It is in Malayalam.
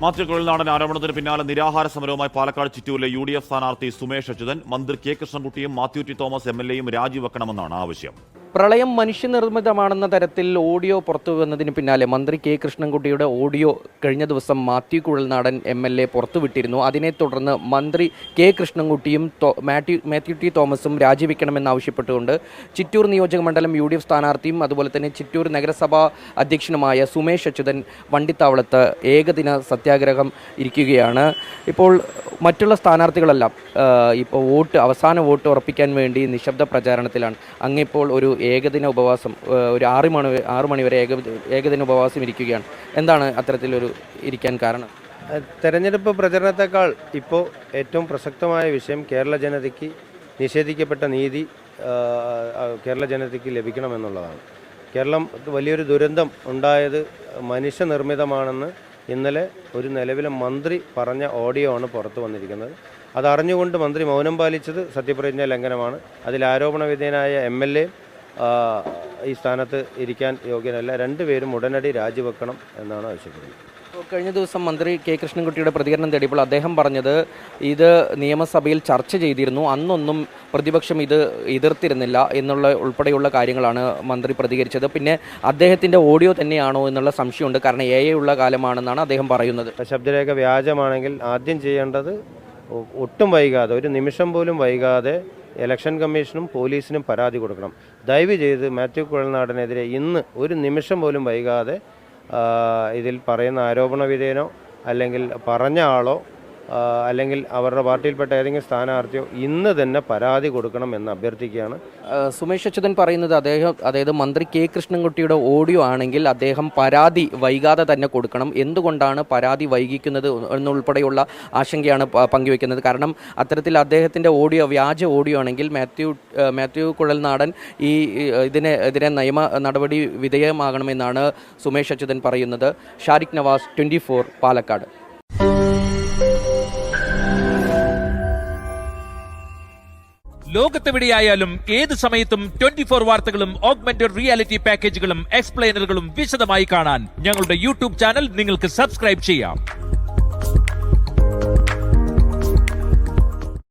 മാത്യു കുഴൽനാടൻ ആരോപണത്തിന് പിന്നാലെ നിരാഹാര സമരവുമായി പാലക്കാട് ചിറ്റൂരിലെ UDF സ്ഥാനാർത്ഥി സുമേഷ് അച്യുതൻ. മന്ത്രി കെ കൃഷ്ണൻകുട്ടിയും മാത്യു ടി തോമസ് MLAയും രാജിവെക്കണമെന്നാണ് ആവശ്യം. പ്രളയം മനുഷ്യനിർമ്മിതമാണെന്ന തരത്തിൽ ഓഡിയോ പുറത്തുവന്നതിന് പിന്നാലെ മന്ത്രി കെ കൃഷ്ണൻകുട്ടിയുടെ ഓഡിയോ കഴിഞ്ഞ ദിവസം മാത്യു കുഴൽനാടൻ MLA പുറത്തുവിട്ടിരുന്നു. അതിനെ തുടർന്ന് മന്ത്രി കെ കൃഷ്ണൻകുട്ടിയും മാത്യു ടി തോമസും രാജിവെക്കണമെന്നാവശ്യപ്പെട്ടുകൊണ്ട് ചിറ്റൂർ നിയോജക മണ്ഡലം UDF സ്ഥാനാർത്ഥിയും അതുപോലെ തന്നെ ചിറ്റൂർ നഗരസഭാ അധ്യക്ഷനുമായ സുമേഷ് അച്യുതൻ വണ്ടിത്താവളത്ത് ഏകദിന സത്യാഗ്രഹം ഇരിക്കുകയാണ്. ഇപ്പോൾ മറ്റുള്ള സ്ഥാനാർത്ഥികളെല്ലാം ഇപ്പോൾ അവസാന വോട്ട് ഉറപ്പിക്കാൻ വേണ്ടി നിശബ്ദ പ്രചാരണത്തിലാണ്. അങ്ങിപ്പോൾ ഒരു ഏകദിന ഉപവാസം ഒരു 6 മണി വരെ ഏകദിന ഉപവാസം ഇരിക്കുകയാണ്. എന്താണ് അത്തരത്തിലൊരു ഇരിക്കാൻ കാരണം? തെരഞ്ഞെടുപ്പ് പ്രചരണത്തെക്കാൾ ഇപ്പോൾ ഏറ്റവും പ്രസക്തമായ വിഷയം കേരള ജനതയ്ക്ക് നിഷേധിക്കപ്പെട്ട നീതി കേരള ജനതയ്ക്ക് ലഭിക്കണമെന്നുള്ളതാണ്. കേരളം വലിയൊരു ദുരന്തം ഉണ്ടായത് മനുഷ്യനിർമ്മിതമാണെന്ന് ഇന്നലെ ഒരു നിലവിലെ മന്ത്രി പറഞ്ഞ ഓഡിയോ ആണ് പുറത്തു വന്നിരിക്കുന്നത്. അതറിഞ്ഞുകൊണ്ട് മന്ത്രി മൗനം പാലിച്ചത് സത്യപ്രതിജ്ഞാ ലംഘനമാണ്. അതിൽ ആരോപണ വിധേയനായ MLA ഈ സ്ഥാനത്ത് ഇരിക്കാൻ യോഗ്യനല്ല. രണ്ടുപേരും ഉടനടി രാജിവെക്കണം എന്നാണ് ആവശ്യപ്പെടുന്നത്. കഴിഞ്ഞ ദിവസം മന്ത്രി കെ കൃഷ്ണൻകുട്ടിയുടെ പ്രതികരണം തേടിയപ്പോൾ അദ്ദേഹം പറഞ്ഞത് ഇത് നിയമസഭയിൽ ചർച്ച ചെയ്തിരുന്നു, അന്നൊന്നും പ്രതിപക്ഷം ഇത് എതിർത്തിരുന്നില്ല എന്നുള്ള ഉൾപ്പെടെയുള്ള കാര്യങ്ങളാണ് മന്ത്രി പ്രതികരിച്ചത്. പിന്നെ അദ്ദേഹത്തിൻ്റെ ഓഡിയോ തന്നെയാണോ എന്നുള്ള സംശയമുണ്ട്. കാരണം AI ഉള്ള കാലമാണെന്നാണ് അദ്ദേഹം പറയുന്നത്. ശബ്ദരേഖ വ്യാജമാണെങ്കിൽ ആദ്യം ചെയ്യേണ്ടത് ഒട്ടും വൈകാതെ, ഒരു നിമിഷം പോലും വൈകാതെ ഇലക്ഷൻ കമ്മീഷനും പോലീസിനും പരാതി കൊടുക്കണം. ദയവ് ചെയ്ത് മാത്യു കുഴൽനാടനെതിരെ ഇന്ന് ഒരു നിമിഷം പോലും വൈകാതെ ഇതിൽ പറയുന്ന ആരോപണ വിധേയനോ അല്ലെങ്കിൽ പറഞ്ഞ ആളോ അല്ലെങ്കിൽ അവരുടെ പാർട്ടിയിൽപ്പെട്ട ഏതെങ്കിലും സ്ഥാനാർത്ഥിയോ ഇന്ന് തന്നെ പരാതി കൊടുക്കണം എന്ന് അഭ്യർത്ഥിക്കുകയാണ്. സുമേഷ് അച്യുതൻ പറയുന്നത് അതായത് മന്ത്രി കെ കൃഷ്ണൻകുട്ടിയുടെ ഓഡിയോ ആണെങ്കിൽ അദ്ദേഹം പരാതി വൈകാതെ തന്നെ കൊടുക്കണം. എന്തുകൊണ്ടാണ് പരാതി വൈകിക്കുന്നത് എന്നുൾപ്പെടെയുള്ള ആശങ്കയാണ് പങ്കുവെക്കുന്നത്. കാരണം അത്തരത്തിൽ അദ്ദേഹത്തിൻ്റെ ഓഡിയോ വ്യാജ ഓഡിയോ ആണെങ്കിൽ മാത്യു കുഴൽനാടൻ ഇതിനെതിരെ നിയമ നടപടി വിധേയമാകണമെന്നാണ് സുമേഷ് അച്യുതൻ പറയുന്നത്. ഷാരിഖ് നവാസ്, 24 പാലക്കാട്. ലോകത്തെവിടെയായാലും ഏത് സമയത്തും 24 വാർത്തകളും ഓഗ്മെന്റഡ് റിയാലിറ്റി പാക്കേജുകളും എക്സ്പ്ലെയിനറുകളും വിശദമായി കാണാൻ ഞങ്ങളുടെ YouTube ചാനൽ നിങ്ങൾക്ക് സബ്സ്ക്രൈബ് ചെയ്യാം.